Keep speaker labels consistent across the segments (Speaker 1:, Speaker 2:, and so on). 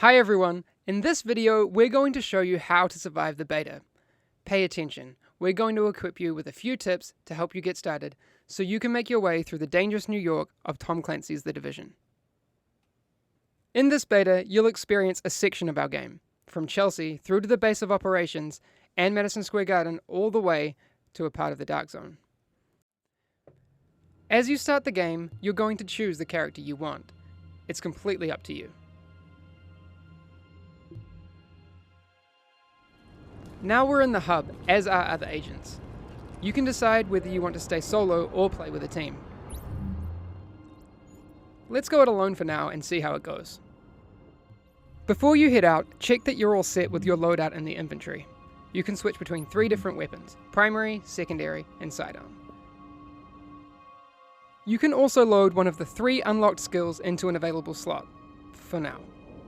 Speaker 1: Hi everyone, in this video we're going to show you how to survive the beta. Pay attention, we're going to equip you with a few tips to help you get started so you can make your way through the dangerous New York of Tom Clancy's The Division. In this beta, you'll experience a section of our game, from Chelsea through to the base of operations and Madison Square Garden all the way to a part of the Dark Zone. As you start the game, you're going to choose the character you want. It's completely up to you. Now we're in the hub, as are other agents. You can decide whether you want to stay solo or play with a team. Let's go it alone for now and see how it goes. Before you head out, check that you're all set with your loadout in the inventory. You can switch between 3 different weapons: primary, secondary, and sidearm. You can also load one of the 3 unlocked skills into an available slot. For now.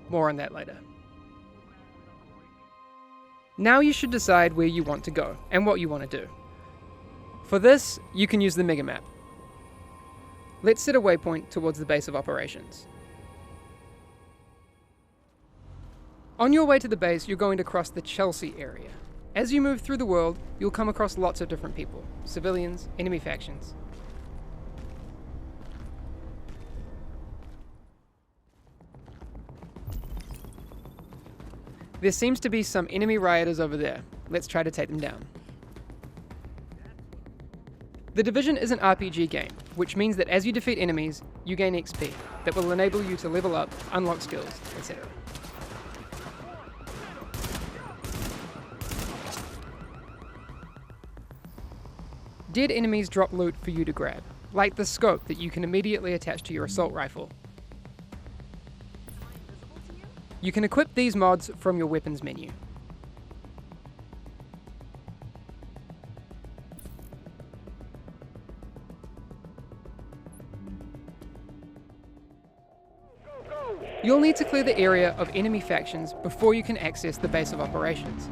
Speaker 1: More on that later. Now you should decide where you want to go and what you want to do. For this, you can use the mega map. Let's set a waypoint towards the base of operations. On your way to the base, you're going to cross the Chelsea area. As you move through the world, you'll come across lots of different people: civilians, enemy factions. There seems to be some enemy rioters over there. Let's try to take them down. The Division is an RPG game, which means that as you defeat enemies, you gain XP that will enable you to level up, unlock skills, etc. Dead enemies drop loot for you to grab, like the scope that you can immediately attach to your assault rifle. You can equip these mods from your weapons menu. You'll need to clear the area of enemy factions before you can access the base of operations.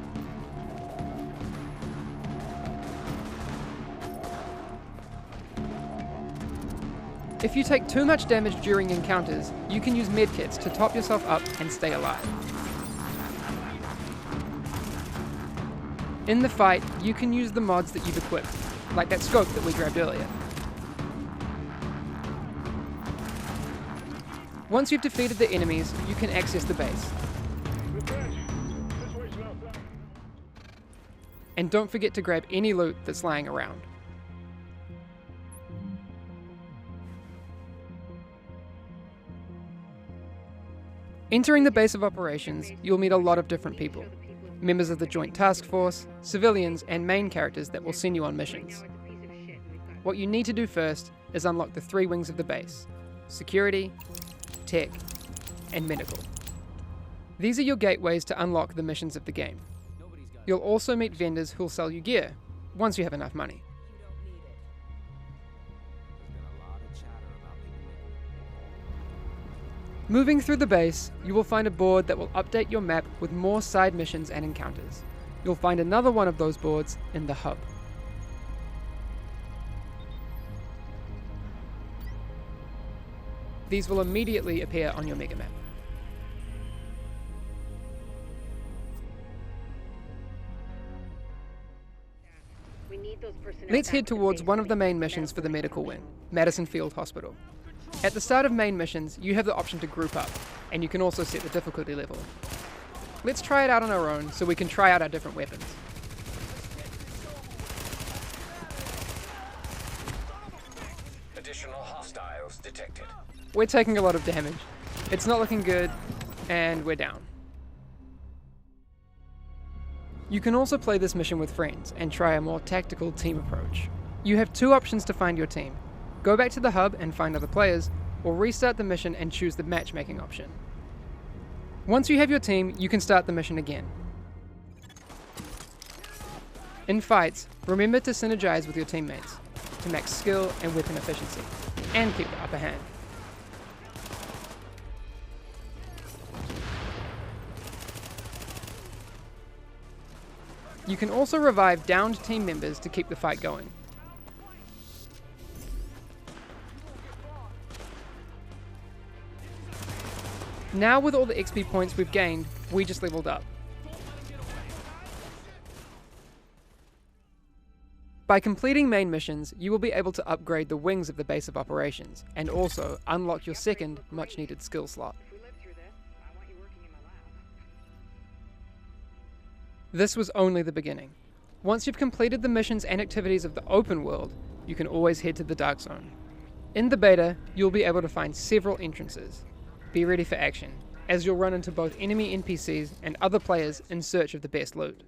Speaker 1: If you take too much damage during encounters, you can use medkits to top yourself up and stay alive. In the fight, you can use the mods that you've equipped, like that scope that we grabbed earlier. Once you've defeated the enemies, you can access the base. And don't forget to grab any loot that's lying around. Entering the base of operations, you'll meet a lot of different people. Members of the Joint Task Force, civilians, and main characters that will send you on missions. What you need to do first is unlock the 3 wings of the base: security, tech, and medical. These are your gateways to unlock the missions of the game. You'll also meet vendors who'll sell you gear, once you have enough money. Moving through the base, you will find a board that will update your map with more side missions and encounters. You'll find another one of those boards in the hub. These will immediately appear on your mega map. Let's head towards one of the main missions for the medical wing, Madison Field Hospital. At the start of main missions, you have the option to group up, and you can also set the difficulty level. Let's try it out on our own so we can try out our different weapons.
Speaker 2: Additional hostiles detected.
Speaker 1: We're taking a lot of damage. It's not looking good, and we're down. You can also play this mission with friends and try a more tactical team approach. You have 2 options to find your team. Go back to the hub and find other players, or restart the mission and choose the matchmaking option. Once you have your team, you can start the mission again. In fights, remember to synergize with your teammates to max skill and weapon efficiency, and keep the upper hand. You can also revive downed team members to keep the fight going. Now with all the XP points we've gained, we just leveled up. By completing main missions, you will be able to upgrade the wings of the base of operations, and also unlock your second, much needed skill slot. This was only the beginning. Once you've completed the missions and activities of the open world, you can always head to the Dark Zone. In the beta, you'll be able to find several entrances. Be ready for action, as you'll run into both enemy NPCs and other players in search of the best loot.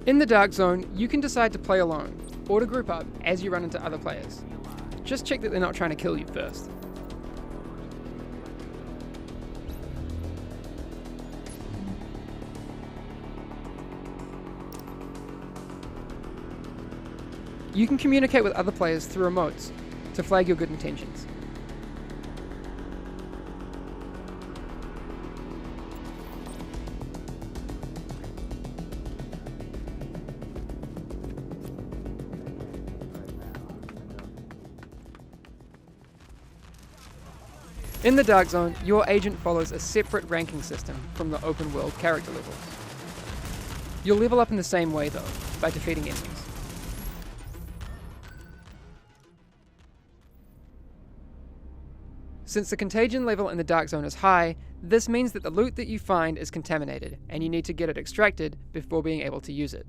Speaker 1: In the Dark Zone, you can decide to play alone, or to group up as you run into other players. Just check that they're not trying to kill you first. You can communicate with other players through emotes to flag your good intentions. In the Dark Zone, your agent follows a separate ranking system from the open world character levels. You'll level up in the same way though, by defeating enemies. Since the contagion level in the Dark Zone is high, this means that the loot that you find is contaminated, and you need to get it extracted before being able to use it.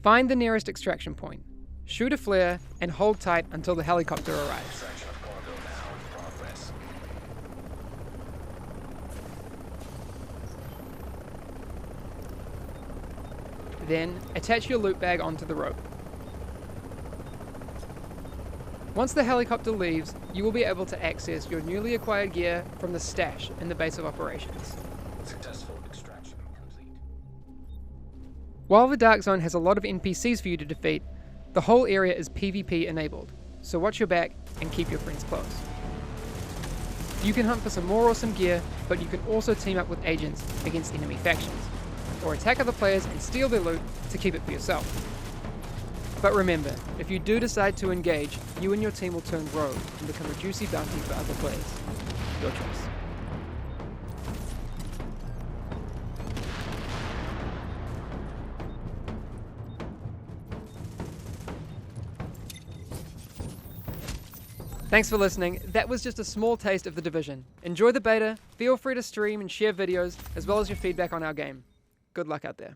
Speaker 1: Find the nearest extraction point, shoot a flare, and hold tight until the helicopter arrives. Then, attach your loot bag onto the rope. Once the helicopter leaves, you will be able to access your newly acquired gear from the stash in the base of operations.
Speaker 2: Successful extraction complete.
Speaker 1: While the Dark Zone has a lot of NPCs for you to defeat, the whole area is PvP enabled, so watch your back and keep your friends close. You can hunt for some more awesome gear, but you can also team up with agents against enemy factions, or attack other players and steal their loot to keep it for yourself. But remember, if you do decide to engage, you and your team will turn rogue and become a juicy bounty for other players. Your choice. Thanks for listening. That was just a small taste of The Division. Enjoy the beta, feel free to stream and share videos, as well as your feedback on our game. Good luck out there.